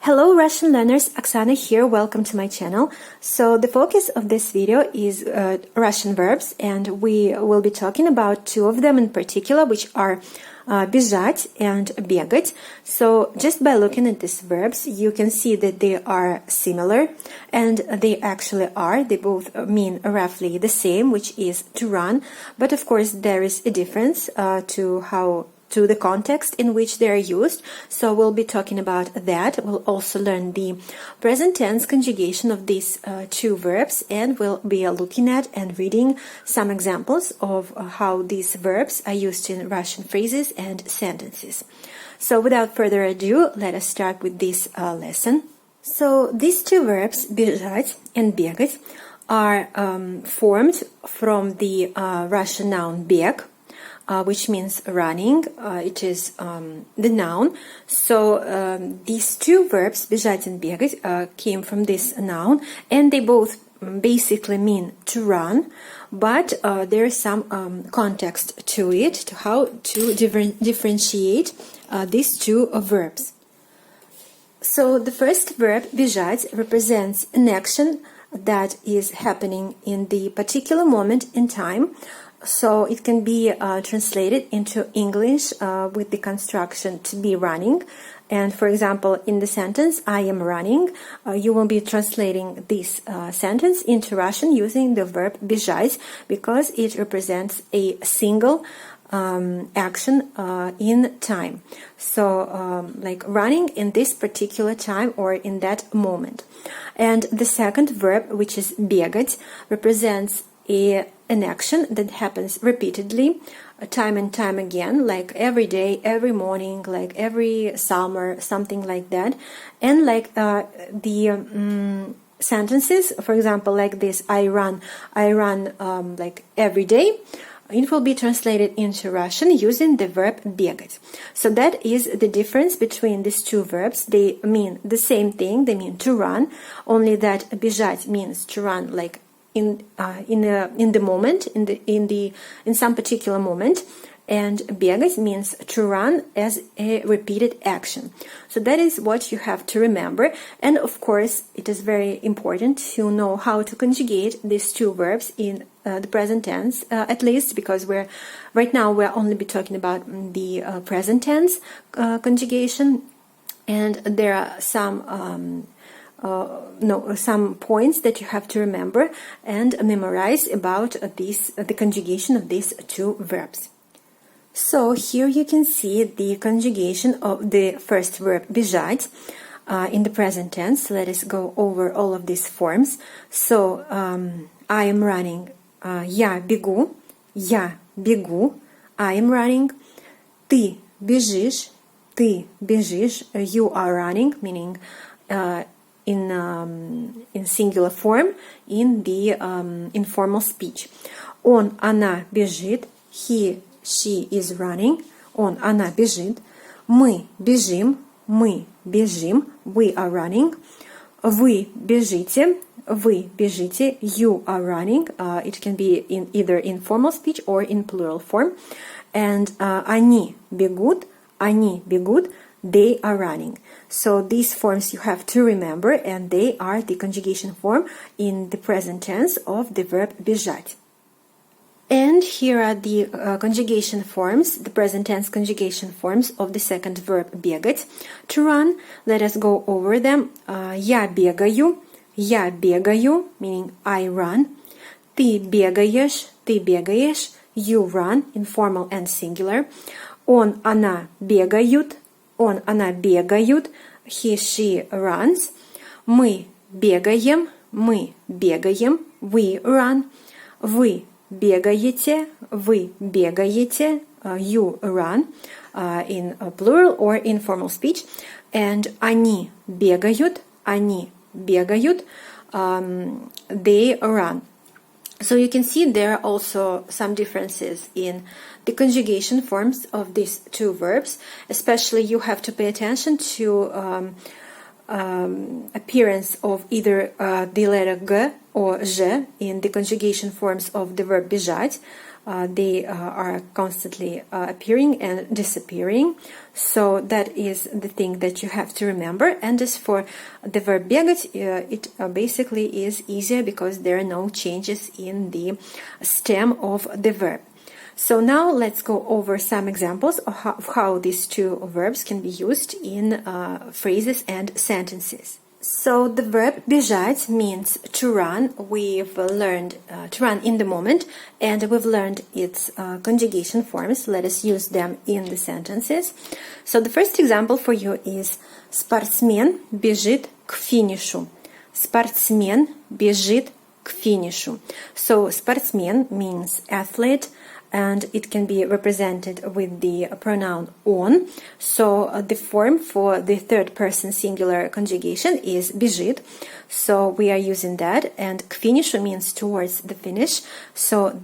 Hello Russian learners, Oksana here, welcome to my channel. So the focus of this video is Russian verbs, and we will be talking about two of them in particular, which are бежать and бегать. So just by looking at these verbs, you can see that they are similar, and they actually are. They both mean roughly the same, which is to run, but of course there is a difference to the context in which they are used. So we'll be talking about that. We'll also learn the present tense conjugation of these two verbs, and we'll be looking at and reading some examples of how these verbs are used in Russian phrases and sentences. So without further ado, let us start with this lesson. So these two verbs, бежать and бегать, are formed from the Russian noun бег, which means running. It is the noun. So these two verbs, бежать and бегать, came from this noun, and they both basically mean to run, but there is some context to it, to how to differentiate these two verbs. So the first verb, бежать, represents an action that is happening in the particular moment in time. So it can be translated into English with the construction to be running. And for example, in the sentence, I am running, you will be translating this sentence into Russian using the verb бежать, because it represents a single action in time. So like running in this particular time or in that moment. And the second verb, which is бегать, represents an action that happens repeatedly, time and time again, like every day, every morning, like every summer, something like that. And like the sentences, for example, like this, I run like every day, it will be translated into Russian using the verb бегать. So that is the difference between these two verbs. They mean the same thing, they mean to run, only that бежать means to run like in the moment, in some particular moment, and бегать means to run as a repeated action. So that is what you have to remember. And of course, it is very important to know how to conjugate these two verbs in the present tense, at least, because right now we're only be talking about the present tense conjugation, and there are some points that you have to remember and memorize about the conjugation of these two verbs. So here you can see the conjugation of the first verb бежать in the present tense. Let us go over all of these forms. So I am running, я бегу, I am running. Ты бежишь, you are running, meaning in singular form in the informal speech. Он, она бежит, he, she is running, он, она бежит. Мы бежим, we are running. Вы бежите, you are running. It can be in either informal speech or in plural form. And они бегут, they are running. So these forms you have to remember, and they are the conjugation form in the present tense of the verb бежать. And here are the conjugation forms, the present tense conjugation forms of the second verb бегать, to run. Let us go over them. Я бегаю, meaning I run. Ты бегаешь, you run, informal and singular. Он, она бегают, he, she runs. Мы бегаем, we run. Вы бегаете, you run, in plural or informal speech. And они бегают, they run. So you can see there are also some differences in the conjugation forms of these two verbs. Especially you have to pay attention to appearance of either the letter G or Ж in the conjugation forms of the verb бежать. they are constantly appearing and disappearing. So that is the thing that you have to remember. And as for the verb бегать, it basically is easier because there are no changes in the stem of the verb. So now let's go over some examples of how these two verbs can be used in phrases and sentences. So the verb бежать means to run. We've learned to run in the moment, and we've learned its conjugation forms. Let us use them in the sentences. So the first example for you is спортсмен бежит к финишу. Спортсмен бежит к финишу. So спортсмен means athlete, and it can be represented with the pronoun on. So the form for the third person singular conjugation is бежит. So we are using that, and к финишу means towards the finish. So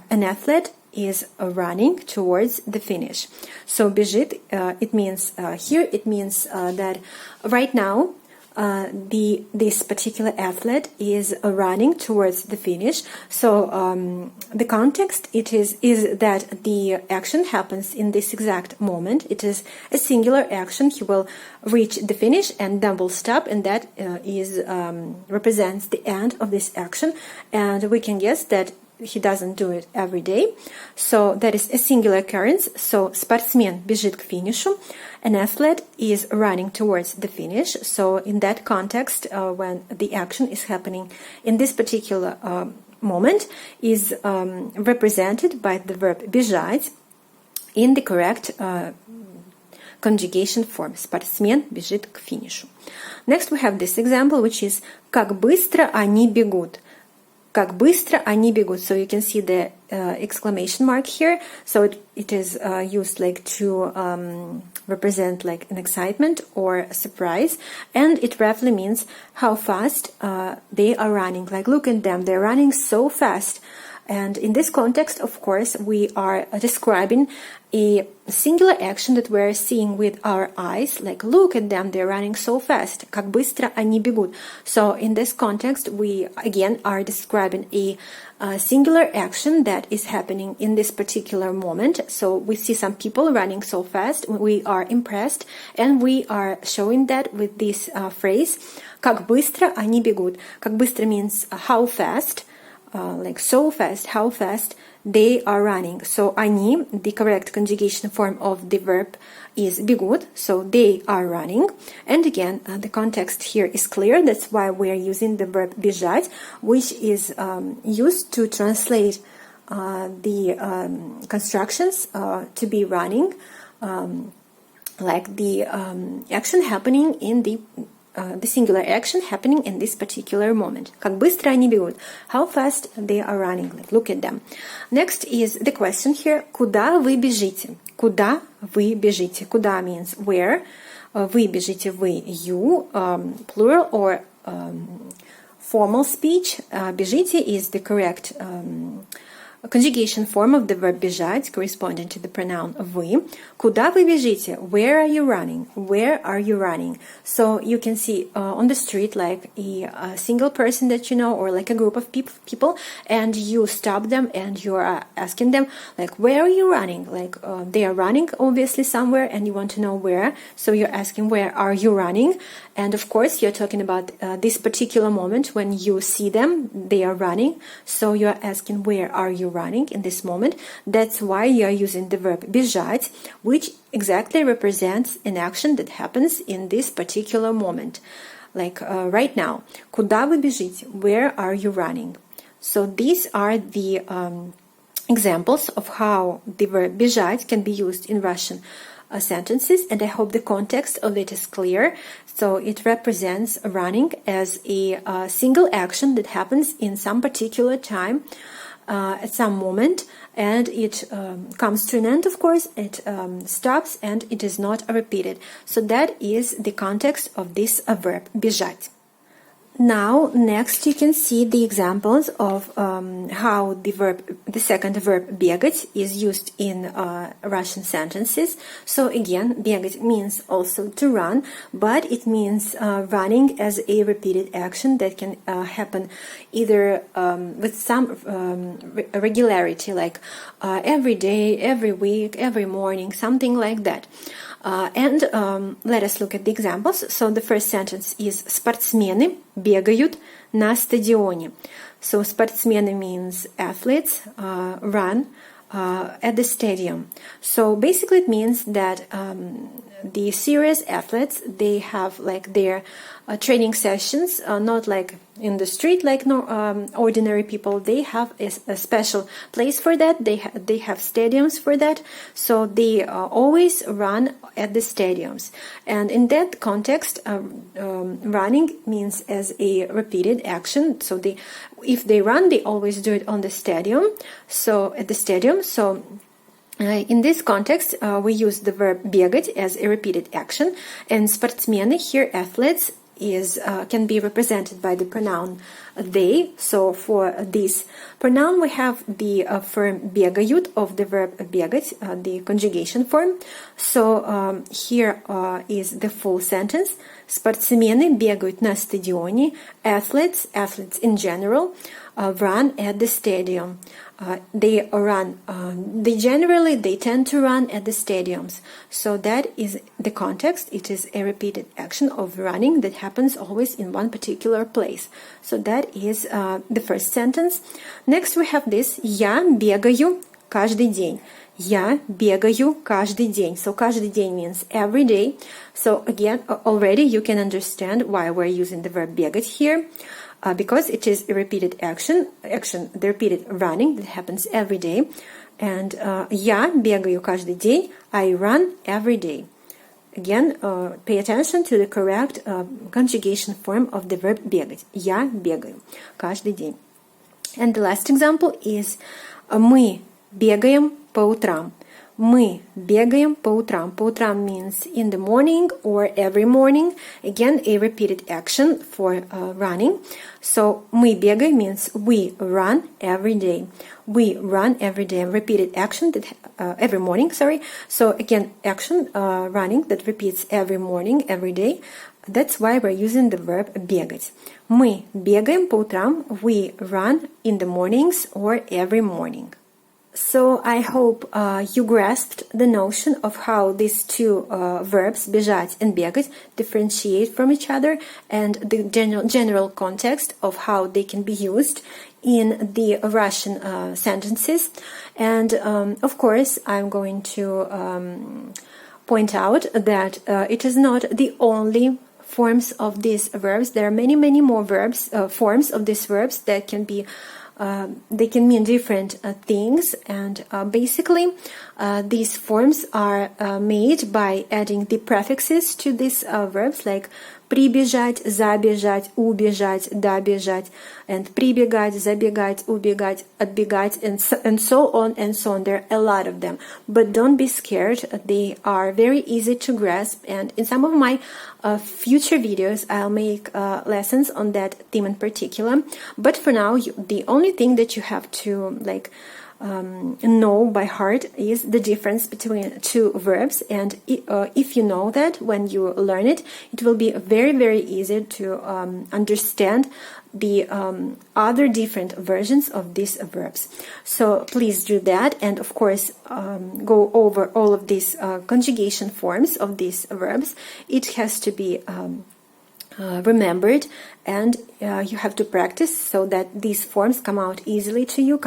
an athlete is running towards the finish. So бежит, it means here it means that right now this particular athlete is running towards the finish. So the context is that the action happens in this exact moment. It is a singular action. He will reach the finish and then will stop, and that represents the end of this action. And we can guess that he doesn't do it every day. So that is a singular occurrence. So спортсмен бежит к финишу. An athlete is running towards the finish. So in that context, when the action is happening in this particular moment, is represented by the verb бежать in the correct conjugation form. Спортсмен бежит к финишу. Next we have this example, which is как быстро они бегут. Как быстро они бегут. So you can see the exclamation mark here. So it is used like to represent like an excitement or a surprise, and it roughly means how fast they are running. Like, look at them, they're running so fast. And in this context, of course, we are describing a singular action that we're seeing with our eyes, like, look at them, they're running so fast. Как быстро они бегут. So in this context, we again are describing a singular action that is happening in this particular moment. So we see some people running so fast, we are impressed, and we are showing that with this phrase, как быстро они бегут. Как быстро means how fast. Like so fast, how fast they are running. So они, the correct conjugation form of the verb is бегут, so they are running. And again, the context here is clear. That's why we are using the verb бежать, which is used to translate the constructions to be running, like the action happening in the singular action happening in this particular moment. Как быстро они бегут. How fast they are running. Like, look at them. Next is the question here. Куда вы бежите? Куда вы бежите? Куда means where. Вы бежите, вы, you, plural or formal speech. Бежите is the correct conjugation form of the verb бежать, corresponding to the pronoun вы. Куда вы бежите? Where are you running? Where are you running? So you can see on the street like a single person that you know, or like a group of people, and you stop them and you are asking them like, where are you running? Like they are running obviously somewhere and you want to know where. So you're asking, where are you running? And of course you're talking about this particular moment when you see them, they are running. So you're asking, where are you running in this moment? That's why you are using the verb бежать, which exactly represents an action that happens in this particular moment. Like right now. Куда вы бежите? Where are you running? So these are the examples of how the verb бежать can be used in Russian sentences, and I hope the context of it is clear. So it represents running as a single action that happens in some particular time, at some moment, and it comes to an end, of course, it stops and it is not repeated. So that is the context of this verb бежать. Now, next you can see the examples of how the second verb бегать is used in Russian sentences. So again, бегать means also to run, but it means running as a repeated action that can happen either with some regularity, like every day, every week, every morning, something like that. And let us look at the examples. So the first sentence is спортсмены бегают на стадионе. So спортсмены means athletes run at the stadium. So basically it means that the serious athletes, they have like their training sessions, not like in the street like ordinary people. They have a special place for that. They have stadiums for that. So they always run at the stadiums. And in that context, running means as a repeated action. So if they run, they always do it on the stadium. So at the stadium. So in this context, we use the verb бегать as a repeated action, and спортсмены here, athletes, can be represented by the pronoun they. So for this pronoun, we have the form бегают of the verb бегать, the conjugation form. So here is the full sentence. Спортсмены бегают на стадионе. Athletes in general, run at the stadium. They tend to run at the stadiums. So that is the context. It is a repeated action of running that happens always in one particular place. So that is the first sentence. Next we have this. Я бегаю каждый день. Я бегаю каждый день. So каждый день means every day. So again, already you can understand why we're using the verb бегать here. Because it is a repeated action, the repeated running that happens every day. And я бегаю каждый день, I run every day. Again, pay attention to the correct conjugation form of the verb бегать. Я бегаю каждый день. And the last example is мы бегаем по утрам. Мы бегаем по утрам. По утрам means in the morning or every morning. Again, a repeated action for running. So мы бегаем means we run every day. We run every day. Repeated action that every morning. Sorry. So again, action running that repeats every morning, every day. That's why we're using the verb бегать. Мы бегаем по утрам. We run in the mornings or every morning. So I hope you grasped the notion of how these two verbs, бежать and бегать, differentiate from each other, and the general context of how they can be used in the Russian sentences. And of course, I'm going to point out that it is not the only forms of these verbs. There are many more verbs, forms of these verbs that can be they can mean different things, and basically these forms are made by adding the prefixes to these verbs, like прибежать, забежать, убежать, добежать, and прибегать, забегать, убегать, отбегать, and so on and so on. There are a lot of them, but don't be scared. They are very easy to grasp, and in some of my future videos I'll make lessons on that theme in particular. But for now, the only thing that you have to know by heart is the difference between two verbs, and if you know that, when you learn it, it will be very easy to understand the other different versions of these verbs. So please do that, and of course go over all of these conjugation forms of these verbs. It has to be remembered, and you have to practice so that these forms come up easily to you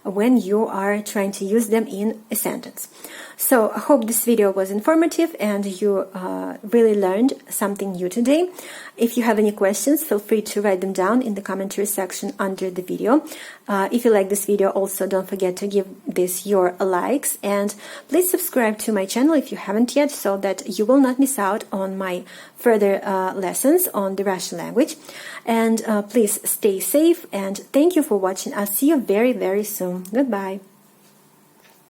when you are trying to use them in a sentence. So I hope this video was informative and you really learned something new today. If you have any questions, feel free to write them down in the commentary section under the video. If you like this video, also don't forget to give this your likes, and please subscribe to my channel if you haven't yet, so that you will not miss out on my further lessons on the Russian language. And please stay safe, and thank you for watching. I'll see you very soon. Goodbye.